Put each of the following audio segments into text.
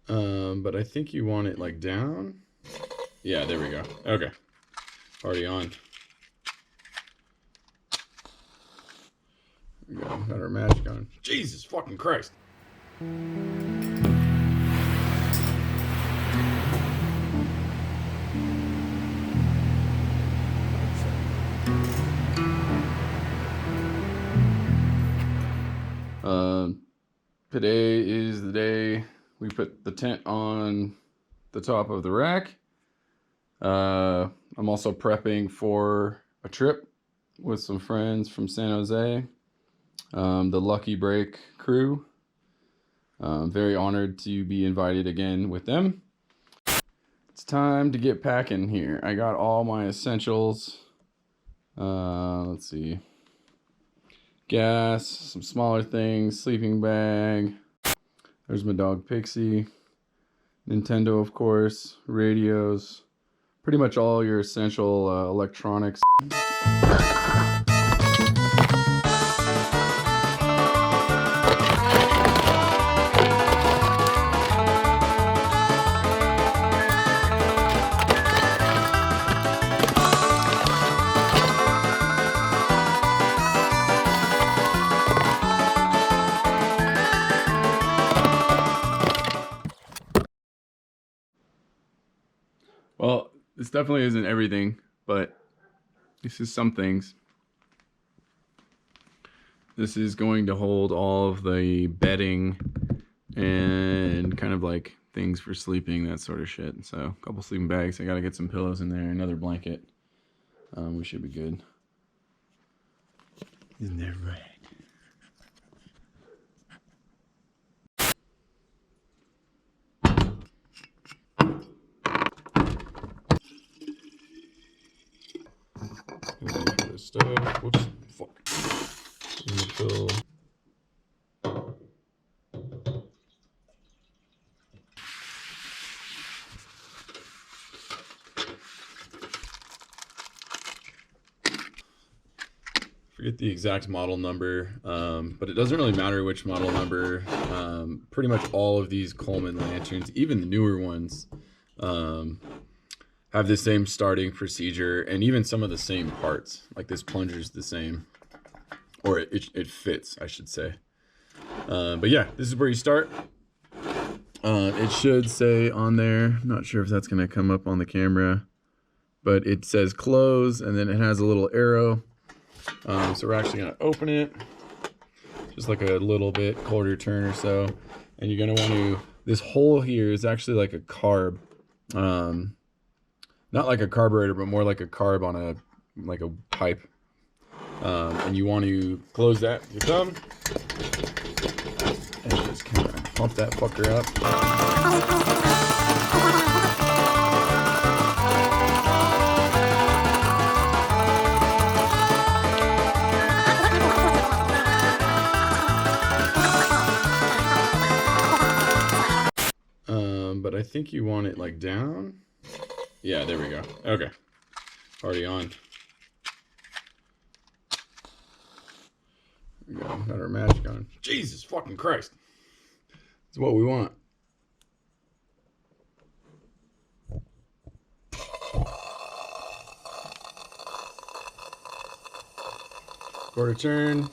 But I think you want it like down. Yeah, there we go. Okay. Already on. There we go. Got our magic on. Jesus fucking Christ. Today is the day we put the tent on the top of the rack. I'm also prepping for a trip with some friends from San Jose, the Lucky Break crew. Very honored to be invited again with them. It's time to get packing here. I got all my essentials. Let's see. Gas, some smaller things, sleeping bag. There's my dog Pixie. Nintendo, of course, radios, pretty much all your essential electronics. Well, this definitely isn't everything, but this is some things. This is going to hold all of the bedding and kind of like things for sleeping, that sort of shit. So a couple sleeping bags. I gotta get some pillows in there, another blanket. We should be good. Isn't that right? Stuff. Whoops. Fuck. Fill. Forget the exact model number, but it doesn't really matter which model number. Pretty much all of these Coleman lanterns, even the newer ones, have the same starting procedure and even some of the same parts. Like this plunger is the same, or it fits, I should say. But yeah, this is where you start. It should say on there, not sure if that's gonna come up on the camera, but it says close, and then it has a little arrow. So we're actually gonna open it, just like a little bit, quarter turn or so. And you're gonna want to, this hole here is actually like a carb. Not like a carburetor, but more like a carb on a, like a pipe. And you want to close that with your thumb. And just kind of pump that fucker up. But I think you want it like down. Yeah, there we go. Okay. Already on. There we go. Got our magic on. Jesus fucking Christ. That's what we want. Quarter turn.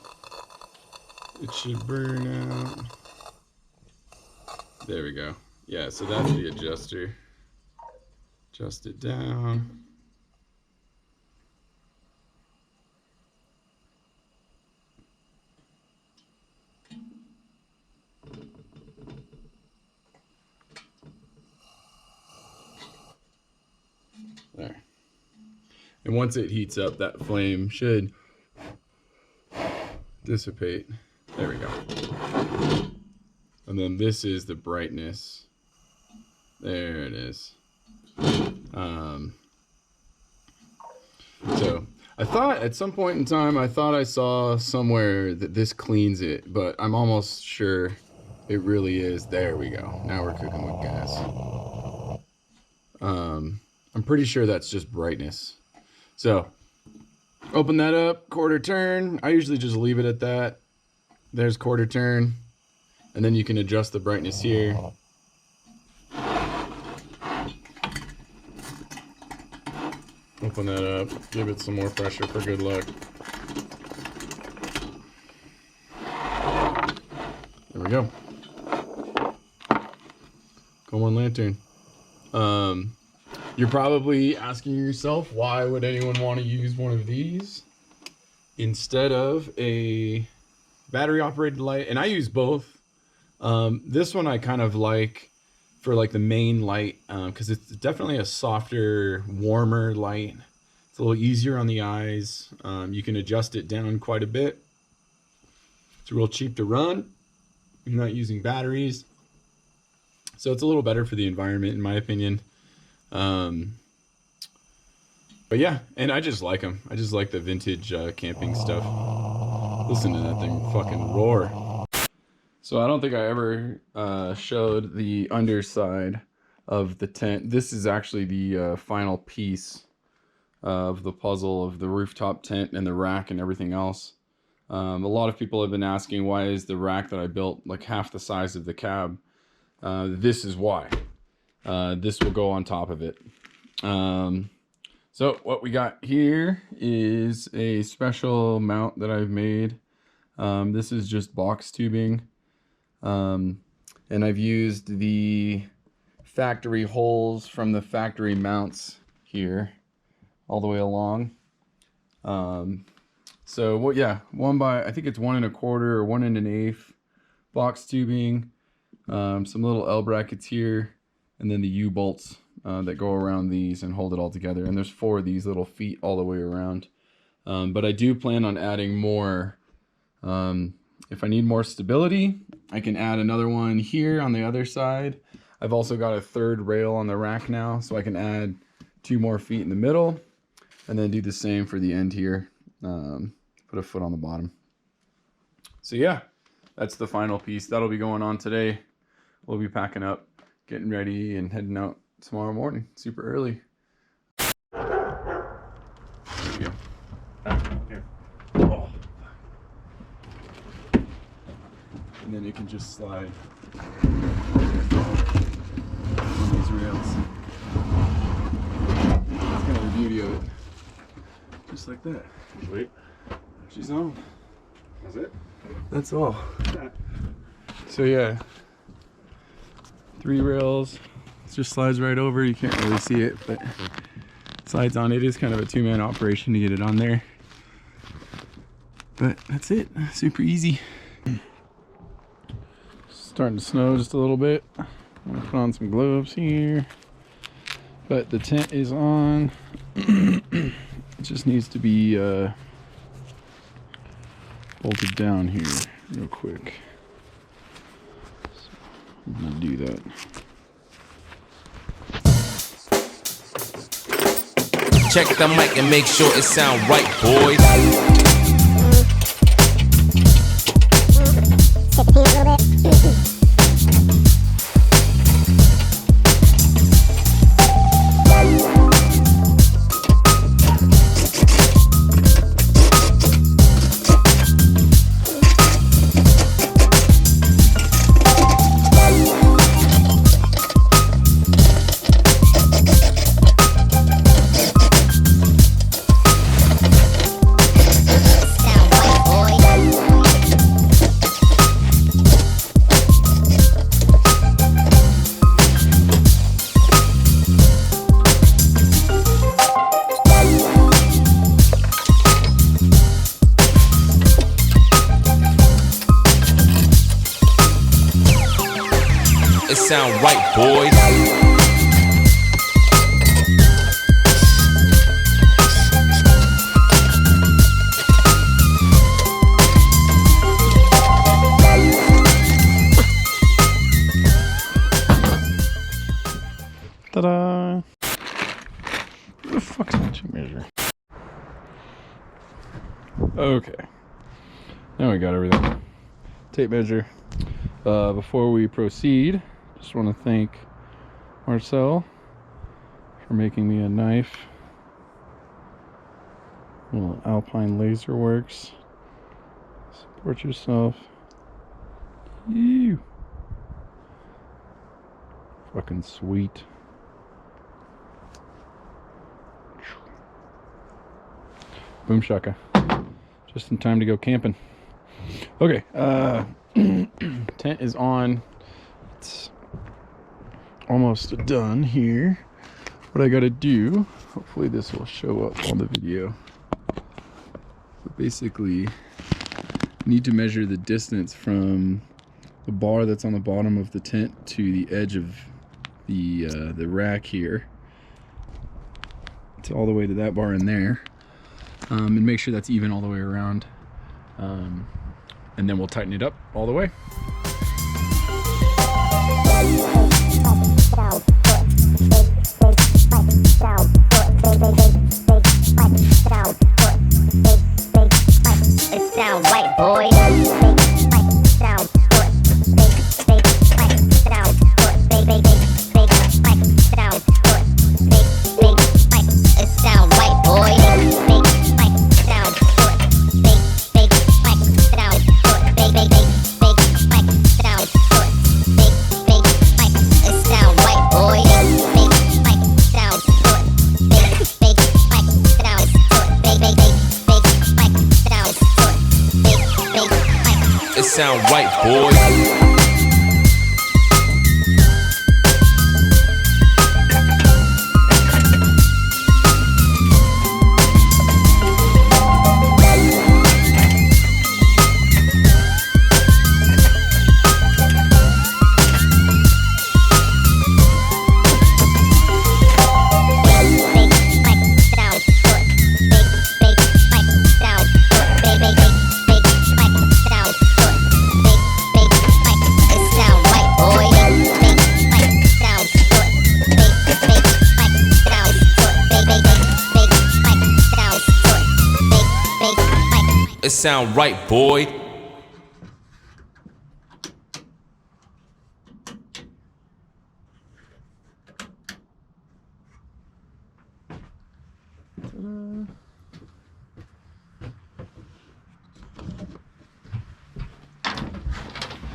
It should burn out. There we go. Yeah, so that's the adjuster. Adjust it down. There. And once it heats up, that flame should dissipate. There we go. And then this is the brightness. There it is. So I thought at some point in time, I thought I saw somewhere that this cleans it, but I'm almost sure it really is. There we go. Now we're cooking with gas. I'm pretty sure that's just brightness. So open that up, quarter turn. I usually just leave it at that. There's quarter turn. And then you can adjust the brightness here. Open that up, give it some more pressure for good luck. There we go. Coleman lantern. You're probably asking yourself, why would anyone want to use one of these instead of a battery operated light? And I use both. This one I kind of like for like the main light, because it's definitely a softer, warmer light. It's a little easier on the eyes. You can adjust it down quite a bit. It's real cheap to run. You're not using batteries. So it's a little better for the environment, in my opinion. But yeah, and I just like them. I just like the vintage camping stuff. Listen to that thing fucking roar. So I don't think I ever showed the underside of the tent. This is actually the final piece of the puzzle of the rooftop tent and the rack and everything else. A lot of people have been asking, why is the rack that I built like half the size of the cab? This is why. This will go on top of it. So what we got here is a special mount that I've made. This is just box tubing. And I've used the factory holes from the factory mounts here all the way along. So what, yeah, I think it's 1 1/4 or 1 1/8 box tubing, some little L brackets here, and then the U-bolts that go around these and hold it all together. And there's 4 of these little feet all the way around. But I do plan on adding more. If I need more stability, I can add another one here on the other side. I've also got a 3rd rail on the rack now, so I can add 2 more feet in the middle, and then do the same for the end here. Put a foot on the bottom. So yeah, that's the final piece. That'll be going on today. We'll be packing up, getting ready, and heading out tomorrow morning, super early. There we go. Here. Oh. And then you can just slide on these rails. That's kind of the beauty of it. Just like that. Sweet. She's on. That's it? That's all. So yeah, 3 rails. It just slides right over. You can't really see it, but it slides on. It is kind of a 2-man operation to get it on there. But that's it. Super easy. Starting to snow just a little bit. I'm gonna put on some gloves here. But the tent is on. It just needs to be bolted down here real quick. So I'm gonna do that. Check the mic and make sure it sound right, boys. It sound right, boys. Ta-da! Where the fuck's my tape measure? Okay. Now we got everything. Tape measure. Before we proceed, just want to thank Marcel for making me a knife. Little Alpine Laser Works. Support yourself. Ew. Fucking sweet. Boom shaka. Just in time to go camping. Okay, tent is on. It's almost done here. What I gotta do, hopefully this will show up on the video. But basically, need to measure the distance from the bar that's on the bottom of the tent to the edge of the rack here, to all the way to that bar in there, and make sure that's even all the way around, and then we'll tighten it up all the way. It sound white, boy. It sound right, boy. It sound right, boy.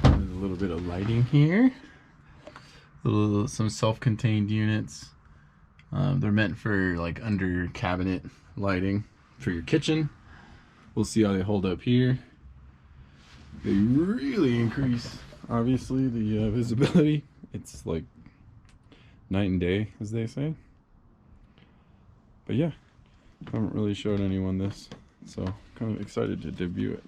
There's a little bit of lighting here. Some self-contained units. They're meant for like under cabinet lighting for your kitchen. We'll see how they hold up here. They really increase, obviously, the visibility. It's like night and day, as they say. But yeah, I haven't really showed anyone this, so kind of excited to debut it.